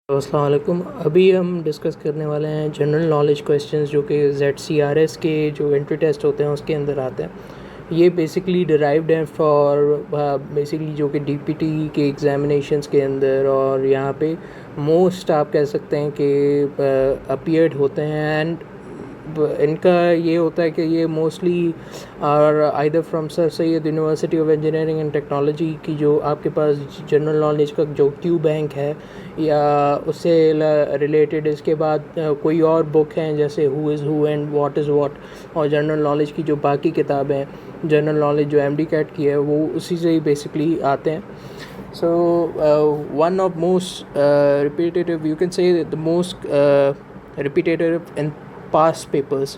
अस्सलाम वालेकुम। अभी हम डिस्कस करने वाले हैं जनरल नॉलेज क्वेश्चंस जो कि ZCRS के जो एंट्री टेस्ट होते हैं उसके अंदर आते हैं। ये बेसिकली डिराइव्ड हैं फॉर बेसिकली जो कि DPT के एग्जामिनेशंस के अंदर, और यहाँ पे मोस्ट आप कह सकते हैं कि अपीयर्ड होते हैं। एंड इनका ये होता है कि ये mostly are either from sir Syed university of engineering and technology की जो आपके पास जनरल नॉलेज का जो क्यू बैंक है या उससे रिलेटेड। इसके बाद कोई और बुक हैं जैसे who is who and what is what, और जनरल नॉलेज की जो बाकी किताबें हैं जनरल नॉलेज जो MD कैट की है वो उसी से ही बेसिकली आते हैं। So one of most repetitive, you can say the most repetitive in past papers,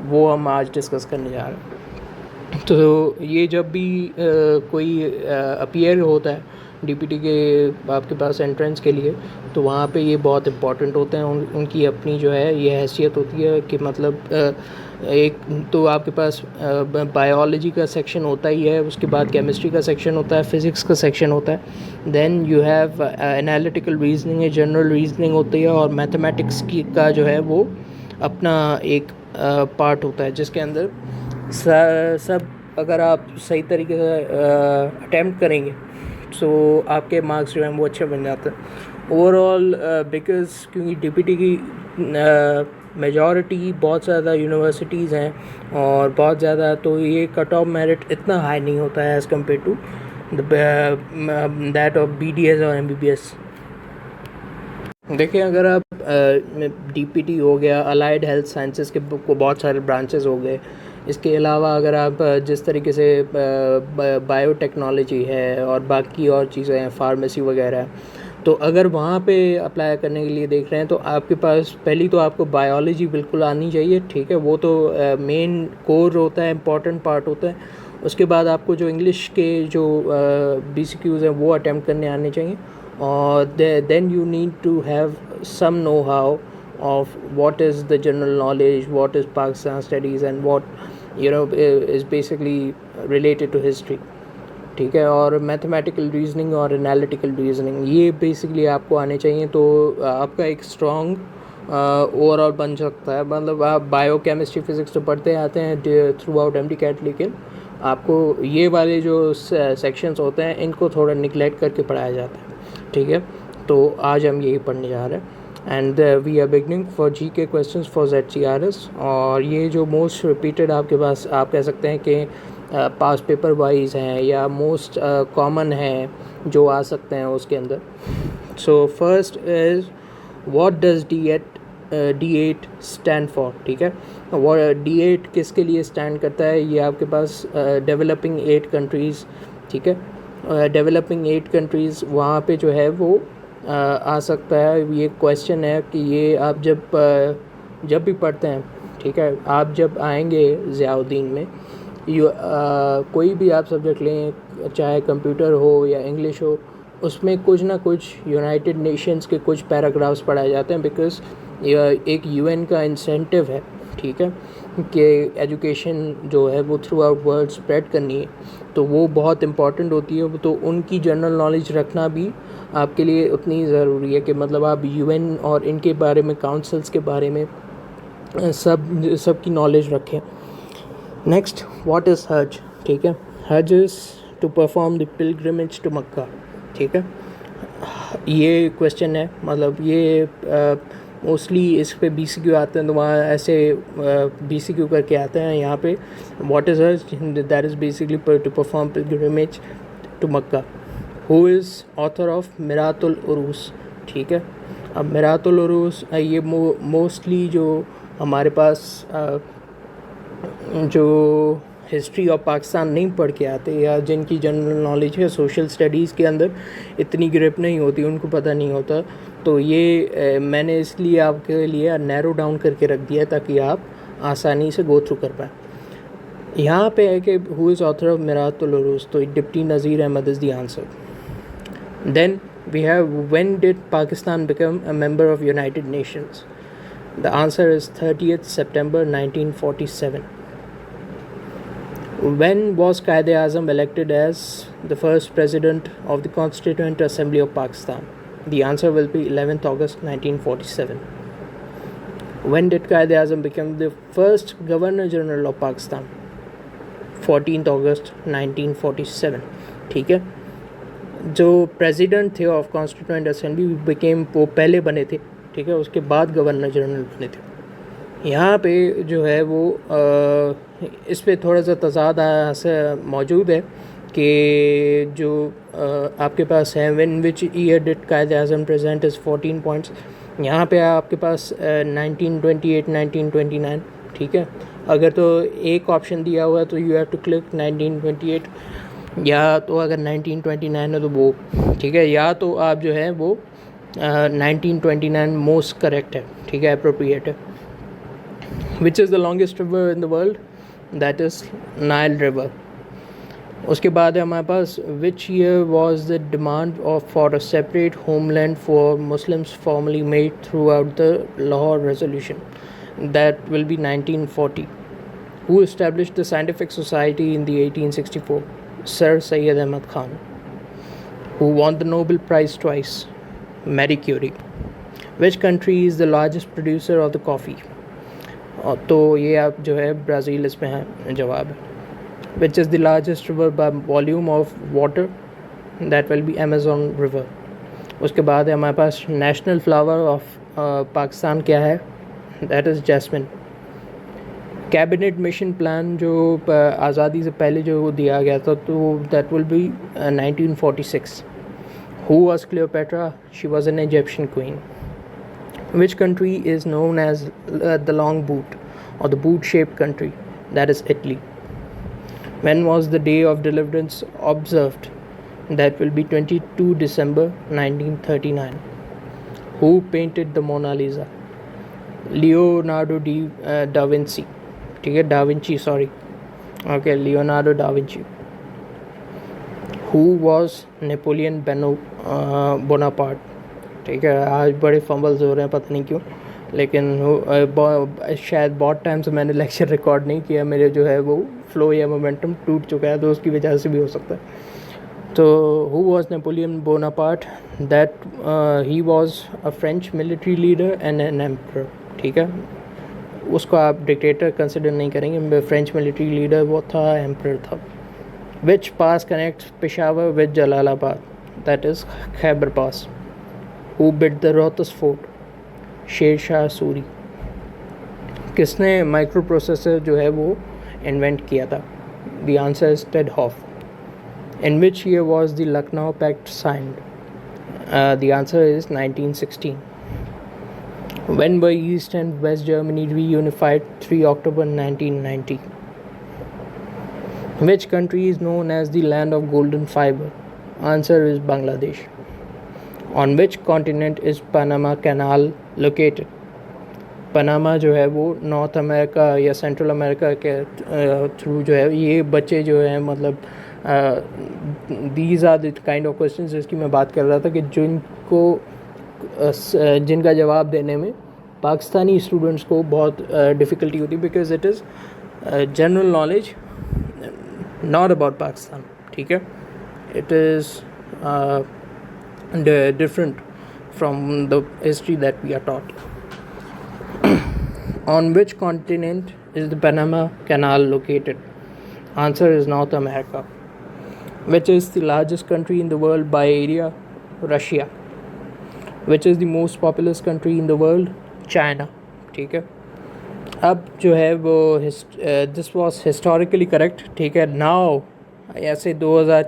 वो हम आज डिस्कस करने जा रहे हैं। तो ये जब भी कोई अपीयर होता है DPT के आपके पास एंट्रेंस के लिए, तो वहाँ पे ये बहुत इम्पॉर्टेंट होते हैं। उनकी अपनी जो है ये हैसियत होती है कि मतलब एक तो आपके पास बायोलॉजी का सेक्शन होता ही है, उसके बाद केमिस्ट्री का सेक्शन होता है, फिज़िक्स का सेक्शन होता है, then you have analytical reasoning है, जनरल रीजनिंग होती है, और मैथमेटिक्स की का जो है वो अपना एक पार्ट होता है जिसके अंदर सब अगर आप सही तरीके से अटैम्प्ट करेंगे तो आपके मार्क्स जो हैं वो अच्छे बन जाते हैं ओवरऑल। बिकॉज़ क्योंकि DPT की मेजॉरिटी बहुत ज़्यादा यूनिवर्सिटीज़ हैं और बहुत ज़्यादा, तो ये कट ऑफ मेरिट इतना हाई नहीं होता है as compare to that of BDS और MBBS। देखिए, अगर आप DPT हो गया, अलाइड हेल्थ साइंसेस के को बहुत सारे ब्रांचेस हो गए। इसके अलावा अगर आप जिस तरीके से बायोटेक्नोलॉजी है और बाकी और चीज़ें हैं, फार्मेसी वगैरह, तो अगर वहाँ पे अप्लाई करने के लिए देख रहे हैं तो आपके पास पहली तो आपको बायोलॉजी बिल्कुल आनी चाहिए, ठीक है, वो तो मेन कोर होता है, इम्पॉर्टेंट पार्ट होता है। उसके बाद आपको जो इंग्लिश के जो BCQs हैं वो अटैम्प्ट करने आने चाहिए, और then you need to have some know-how of what is the general knowledge, what is Pakistan studies, and what is basically related to history, ठीक है। और मैथमेटिकल रीजनिंग और एनालिटिकल रीजनिंग ये बेसिकली आपको आने चाहिए, तो आपका एक स्ट्रॉन्ग ओवरऑल बन सकता है। मतलब आप बायो केमिस्ट्री फिज़िक्स तो पढ़ते आते हैं थ्रू आउट MD कैट, लेकिन आपको ये वाले जो सेक्शंस होते हैं इनको थोड़ा निगलेक्ट करके पढ़ाया जाता है, ठीक है। तो आज हम यही पढ़ने जा रहे हैं। And we are beginning for GK questions for ZCRS, और ये जो मोस्ट रिपीटेड आपके पास आप कह सकते हैं कि पास पेपर वाइज हैं या मोस्ट कॉमन हैं जो आ सकते हैं उसके अंदर। So first is what does D8 stand for, ठीक है। वो D8 किसके लिए स्टैंड करता है, ये आपके पास डेवलपिंग 8 कंट्रीज़, ठीक है। डेवलपिंग 8 कंट्रीज़ वहाँ पे जो है वो आ सकता है। ये क्वेश्चन है कि ये आप जब भी पढ़ते हैं, ठीक है, आप जब आएंगे ज़ियाउद्दीन में, कोई भी आप सब्जेक्ट लें, चाहे कंप्यूटर हो या इंग्लिश हो, उसमें कुछ ना कुछ यूनाइटेड नेशंस के कुछ पैराग्राफ्स पढ़ाए जाते हैं, बिकॉज़ यह एक UN का इंसेंटिव है, ठीक है, कि एजुकेशन जो है वो थ्रू आउट वर्ल्ड स्प्रेड करनी है, तो वो बहुत इम्पॉर्टेंट होती है। तो उनकी जनरल नॉलेज रखना भी आपके लिए उतनी ज़रूरी है कि मतलब आप UN और इनके बारे में, काउंसिल्स के बारे में सब की नॉलेज रखें। नेक्स्ट, व्हाट इज़ हज, ठीक है। हज is to perform the pilgrimage to Mecca, ठीक है। ये क्वेश्चन है, मतलब ये मोस्टली इस पे BCQ आते हैं, तो वहाँ ऐसे BCQ करके आते हैं यहाँ पे। व्हाट इज़ हज, that is basically to perform pilgrimage to Mecca. Who is author of Miratul Uroos, ठीक है। अब मिरातुल उरूस ये मोस्टली जो हमारे पास जो हिस्ट्री ऑफ पाकिस्तान नहीं पढ़ के आते, या जिनकी जनरल नॉलेज है सोशल स्टडीज़ के अंदर इतनी ग्रिप नहीं होती, उनको पता नहीं होता, तो ये मैंने इसलिए आपके लिए नैरो डाउन करके रख दिया ताकि आप आसानी से गो थ्रू कर पाएँ। यहाँ पे है कि who is author of Miratul Uroos, तो deputy Nazir Ahmad is the answer. Then we have when did Pakistan become a member of United Nations, the answer is 30th September 1947. When was Quaid-e-Azam elected as the first president of the Constituent Assembly of Pakistan? The answer will be 11th August 1947. When did Quaid Azam become the first Governor General of Pakistan? 14th August 1947. ठीक है, जो president थे of constituent assembly became वो पहले बने थे, ठीक है, उसके बाद गवर्नर जनरल बने थे। यहाँ पे जो है वो इस पे थोड़ा सा तजाद मौजूद है कि जो आपके पास है when which year did Quaid Azam present is 14 points. यहाँ पे आपके पास 1928 1929, ठीक है। अगर तो एक ऑप्शन दिया हुआ है तो यू हैव टू क्लिक 1928, या तो अगर 1929 है तो वो, ठीक है, या तो आप जो है वो 1929 मोस्ट करेक्ट है, ठीक है, अप्रोप्रिएट है। Which is the longest river in the world? That is Nile river. उसके बाद है हमारे पास which year was the demand of for a separate homeland for Muslims formally made throughout the Lahore resolution? That will be 1940। Who established the Scientific Society in the 1864? Sir Syed Ahmad Khan. Who won the Nobel Prize twice? Marie Curie. Which country is the largest producer of the coffee? तो ये आप जो है Brazil इसमें है जवाब है। Which is the largest river by volume of water? That will be Amazon River. उसके बाद है हमारे पास नेशनल फ्लावर ऑफ पाकिस्तान क्या है? That is jasmine. Cabinet mission plan जो आज़ादी से पहले जो दिया गया था तो that will be 1946। Who was Cleopatra? She was an Egyptian queen. Which country is known as the long boot और the boot shape country? That is Italy. When was the day of deliverance observed? That will be 22 December 1939। Who painted the Mona Lisa? Leonardo da Vinci, ठीक है, da Vinci, sorry, okay, Leonardo da Vinci. Who was Napoleon Bonaparte? ठीक है, आज बड़े fumbles हो रहे हैं पता नहीं क्यों, लेकिन शायद बहुत टाइम से मैंने लेक्चर रिकॉर्ड नहीं किया, मेरे जो है वो फ्लो या मोमेंटम टूट चुका है, तो उसकी वजह से भी हो सकता है। तो who was Napoleon Bonaparte? That he was a French military leader and an emperor, ठीक है, उसको आप डिक्टेटर कंसिडर नहीं करेंगे, फ्रेंच मिलिट्री लीडर वो था, एम्परर था। Which pass connect Peshawar with Jalalabad? That is Khyber pass. Who build the Rohtas fort? Sher Shah Suri. किसने माइक्रो प्रोसेसर जो है वो इन्वेंट किया था? The answer is Ted Hoff. In which year was the Lucknow pact signed? The answer is 1916। When were East and West Germany reunified? 3 October 1990. Which country is known as the land of golden fiber? Answer is Bangladesh. On which continent is Panama Canal located? Panama जो है वो North America या Central America के through जो है ये बच्चे जो हैं, मतलब these are the kind of question जिसकी मैं बात कर रहा था कि जिनका जवाब देने में पाकिस्तानी स्टूडेंट्स को बहुत डिफ़िकल्टी होती है, because it is general knowledge not about Pakistan, ठीक है, it is different from the history that we are taught. On which continent is the Panama canal located? Answer is North America. Which is the largest country in the world by area? Russia. Which is the most populous country in the world? China, ठीक है। अब जो है वो this was historically correct, ठीक है। Now ऐसे 2000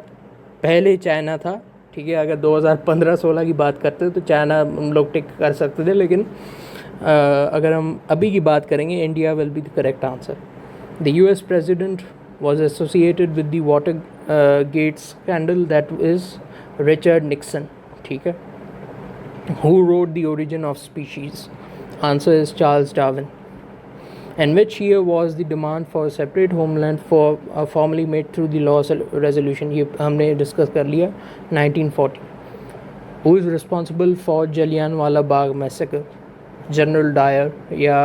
पहले चाइना था, ठीक है। अगर 2015-16 की बात करते तो चाइना हम लोग टिक कर सकते थे, लेकिन अगर हम अभी की बात करेंगे India will be the correct answer. The US president was associated with the Watergate scandal, that is Richard Nixon, ठीक है। Who wrote The Origin of Species? Answer is Charles Darwin. And which year was the demand for a separate homeland for formally made through the law resolution? ये हमने discuss कर लिया, 1940. Who is responsible for Jallianwala Bagh massacre? General Dyer या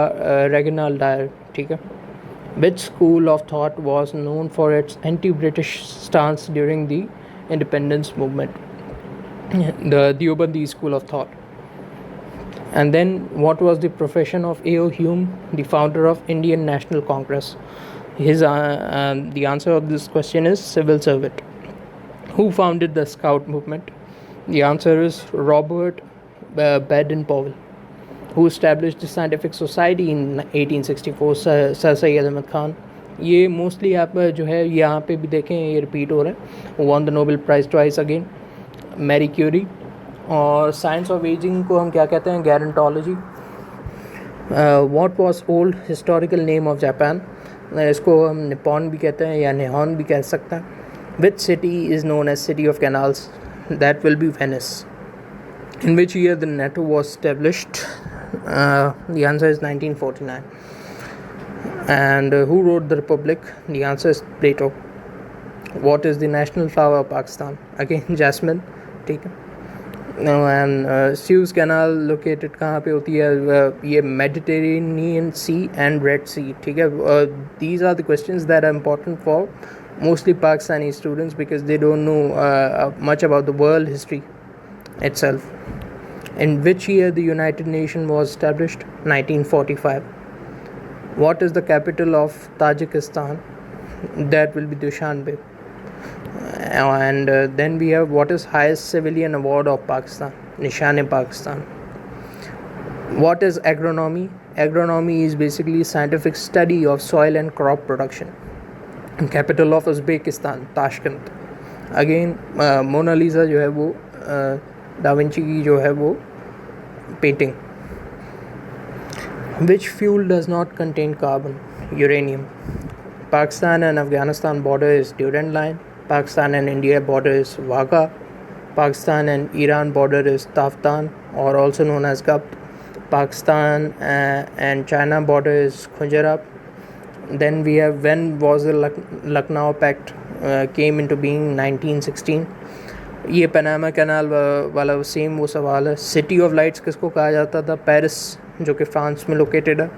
Reginald Dyer, ठीक है। Which school of thought was known for its anti-British stance during the independence movement? the Deobandi school of thought. And then, what was the profession of A.O. Hume, the founder of Indian National Congress? The answer of this question is civil servant. Who founded the Scout movement? The answer is Robert Baden-Powell. Who established the Scientific Society in 1864? Sir Syed Ahmad Khan. ये mostly आप जो है यहाँ पे भी देखें, ये repeat हो रहा है. Won the Nobel prize twice again, Marie Curie. और साइंस ऑफ एजिंग को हम क्या कहते हैं? Gerontology. What was old historical name of Japan? इसको हम निपॉन भी कहते हैं या निहॉन भी कह सकते हैं. Which city is known as city of canals? That will be Venice. In which year the NATO was established? The answer is 1949. And who wrote the Republic? The answer is Plato. What is the national flower of Pakistan? Again, jasmine. ठीक है. Now, and Suez Canal located कहाँ पे होती है? ये Mediterranean Sea and Red Sea. ठीक है. These are the questions that are important for mostly Pakistani students because they don't know much about the world history itself. In which year the United Nations was established? 1945. What is the capital of Tajikistan? That will be Dushanbe. And then we have what is highest civilian award of Pakistan? Nishan-e-Pakistan. What is agronomy? Agronomy is basically scientific study of soil and crop production. And capital of Uzbekistan, Tashkent. Again, Mona Lisa जो है वो Da Vinci की जो है वो painting. Which fuel does not contain carbon? Uranium. Pakistan and Afghanistan border is Durand Line. Pakistan and India border is Wagah. Pakistan and Iran border is Taftan, or also known as Gabt. Pakistan and China border is Khunjarab. Then we have, when was the Lucknow Pact came into being? 1916. ये Panama canal वाला same वो सवाल है. City of lights किसको कहा जाता था? Paris, जो कि फ्रांस में लोकेटेड है.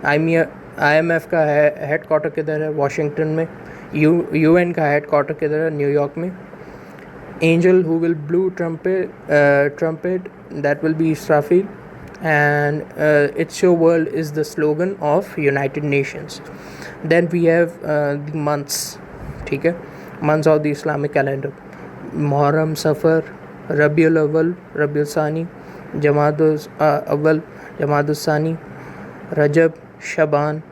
IMF का हेड क्वार्टर किधर है? वाशिंगटन में. UN का हेड क्वार्टर किधर है? न्यूयॉर्क में. Angel who will blue trumpet, that will be Israfil. And it's your world is the slogan of United Nations. Then we have the months. ठीक है, months of the Islamic calendar. Muharram, Safar, Rabiul Awwal, Rabiul सानी, जमादुल अव्वल, जमादुल सानी, रजब, शबान,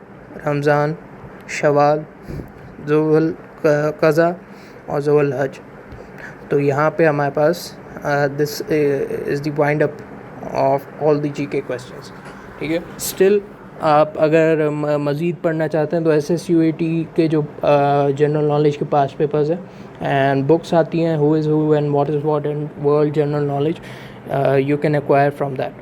रमज़ान, शवाल, ज़ुल क़ज़ा और ज़ुल हज. तो यहाँ पे हमारे पास this is the wind up of all the GK questions. ठीक है. स्टिल आप अगर मज़ीद पढ़ना चाहते हैं तो SSUAT के जो जनरल नॉलेज के पास पेपर्स हैं एंड बुक्स आती हैं, who is who and what is what and world general knowledge, you can acquire from that.